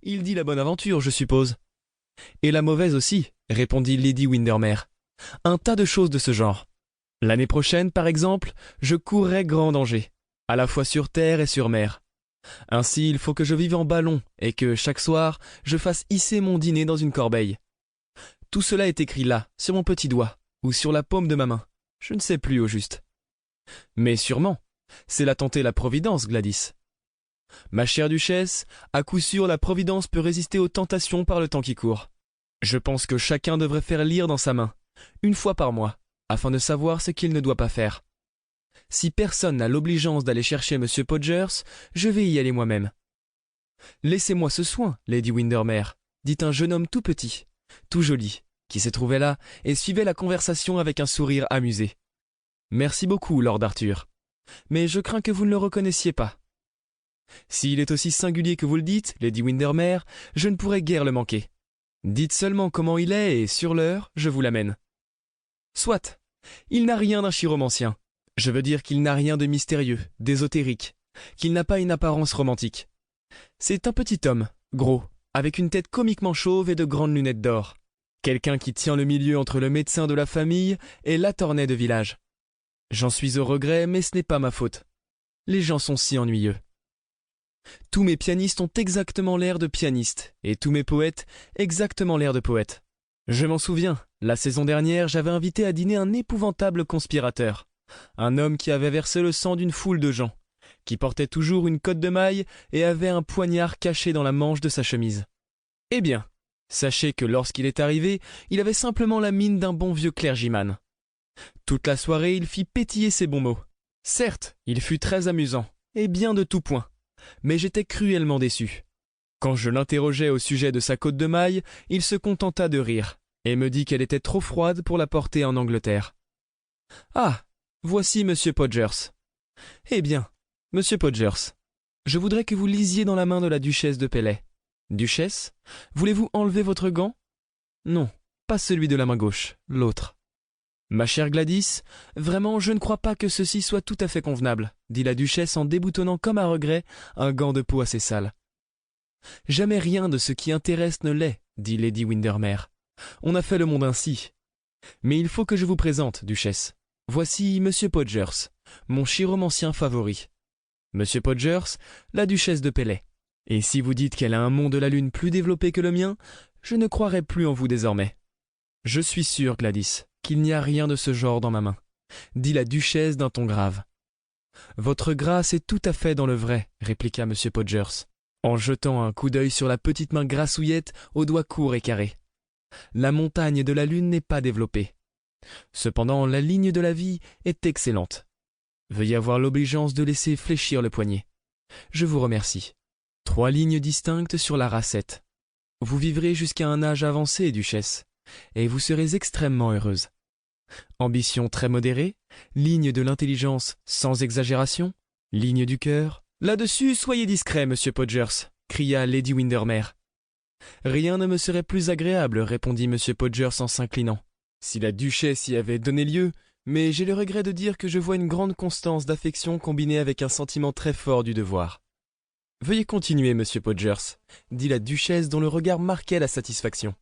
Il dit la bonne aventure, je suppose. Et la mauvaise aussi, répondit Lady Windermere. Un tas de choses de ce genre. L'année prochaine, par exemple, je courrai grand danger, à la fois sur terre et sur mer. Ainsi, il faut que je vive en ballon et que, chaque soir, je fasse hisser mon dîner dans une corbeille. Tout cela est écrit là, sur mon petit doigt, ou sur la paume de ma main. Je ne sais plus au juste. Mais sûrement, c'est la tenter la Providence, Gladys. Ma chère duchesse, à coup sûr la Providence peut résister aux tentations par le temps qui court. Je pense que chacun devrait faire lire dans sa main, une fois par mois, afin de savoir ce qu'il ne doit pas faire. Si personne n'a l'obligeance d'aller chercher M. Podgers, je vais y aller moi-même. Laissez-moi ce soin, Lady Windermere, dit un jeune homme tout petit, tout joli, qui se trouvait là et suivait la conversation avec un sourire amusé. Merci beaucoup, Lord Arthur, mais je crains que vous ne le reconnaissiez pas. S'il est aussi singulier que vous le dites, Lady Windermere, je ne pourrai guère le manquer. Dites seulement comment il est et, sur l'heure, je vous l'amène. Soit, il n'a rien d'un chiromancien. Je veux dire qu'il n'a rien de mystérieux, d'ésotérique, qu'il n'a pas une apparence romantique. C'est un petit homme, gros, avec une tête comiquement chauve et de grandes lunettes d'or. Quelqu'un qui tient le milieu entre le médecin de la famille et l'attorney de village. J'en suis au regret, mais ce n'est pas ma faute. Les gens sont si ennuyeux. Tous mes pianistes ont exactement l'air de pianistes, et tous mes poètes exactement l'air de poètes. Je m'en souviens, la saison dernière, j'avais invité à dîner un épouvantable conspirateur. Un homme qui avait versé le sang d'une foule de gens, qui portait toujours une cotte de maille et avait un poignard caché dans la manche de sa chemise. Eh bien, sachez que lorsqu'il est arrivé, il avait simplement la mine d'un bon vieux clergyman. Toute la soirée, il fit pétiller ses bons mots. Certes, il fut très amusant, et bien de tout point, mais j'étais cruellement déçu. Quand je l'interrogeai au sujet de sa cotte de maille, il se contenta de rire, et me dit qu'elle était trop froide pour la porter en Angleterre. Ah, voici Monsieur Podgers. Eh bien, Monsieur Podgers, je voudrais que vous lisiez dans la main de la duchesse de Pelley. Duchesse, voulez-vous enlever votre gant? Non, pas celui de la main gauche, l'autre. Ma chère Gladys, vraiment je ne crois pas que ceci soit tout à fait convenable, dit la duchesse en déboutonnant comme à regret un gant de peau assez sale. Jamais rien de ce qui intéresse ne l'est, dit Lady Windermere. On a fait le monde ainsi. Mais il faut que je vous présente, duchesse. Voici Monsieur Podgers, mon chiromancien favori. Monsieur Podgers, la duchesse de Pelley. Et si vous dites qu'elle a un mont de la lune plus développé que le mien, je ne croirai plus en vous désormais. Je suis sûr, Gladys, qu'il n'y a rien de ce genre dans ma main, dit la duchesse d'un ton grave. Votre grâce est tout à fait dans le vrai, répliqua M. Podgers, en jetant un coup d'œil sur la petite main grassouillette aux doigts courts et carrés. La montagne de la lune n'est pas développée. Cependant, la ligne de la vie est excellente. Veuillez avoir l'obligeance de laisser fléchir le poignet. Je vous remercie. 3 lignes distinctes sur la racette. Vous vivrez jusqu'à un âge avancé, duchesse, et vous serez extrêmement heureuse. Ambition très modérée, ligne de l'intelligence sans exagération, ligne du cœur. Là-dessus, soyez discret, Monsieur Podgers, cria Lady Windermere. Rien ne me serait plus agréable, répondit Monsieur Podgers en s'inclinant, si la duchesse y avait donné lieu, mais j'ai le regret de dire que je vois une grande constance d'affection combinée avec un sentiment très fort du devoir. Veuillez continuer, Monsieur Podgers, dit la duchesse dont le regard marquait la satisfaction.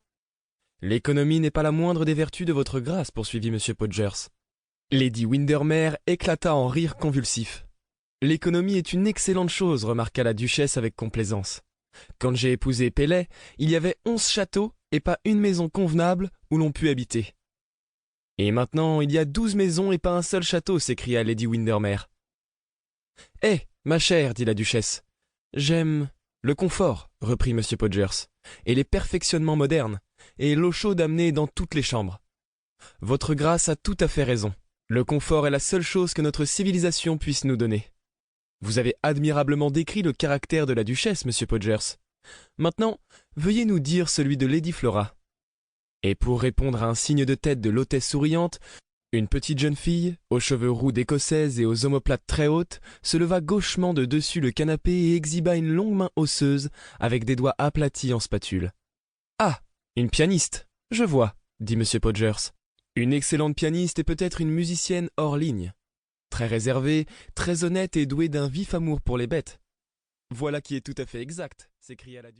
L'économie n'est pas la moindre des vertus de votre grâce, poursuivit Monsieur Podgers. Lady Windermere éclata en rire convulsif. L'économie est une excellente chose, remarqua la duchesse avec complaisance. Quand j'ai épousé Pelley, il y avait 11 châteaux et pas une maison convenable où l'on pût habiter. Et maintenant, il y a 12 maisons et pas un seul château, s'écria Lady Windermere. Eh, ma chère, dit la duchesse, j'aime le confort, reprit M. Podgers, et les perfectionnements modernes, et l'eau chaude amenée dans toutes les chambres. Votre grâce a tout à fait raison. Le confort est la seule chose que notre civilisation puisse nous donner. Vous avez admirablement décrit le caractère de la duchesse, Monsieur Podgers. Maintenant, veuillez nous dire celui de Lady Flora. Et pour répondre à un signe de tête de l'hôtesse souriante, une petite jeune fille, aux cheveux roux d'écossaise et aux omoplates très hautes, se leva gauchement de dessus le canapé et exhiba une longue main osseuse avec des doigts aplatis en spatule. Ah, une pianiste, je vois, dit M. Podgers. Une excellente pianiste et peut-être une musicienne hors ligne. Très réservée, très honnête et douée d'un vif amour pour les bêtes. Voilà qui est tout à fait exact, s'écria la duchesse.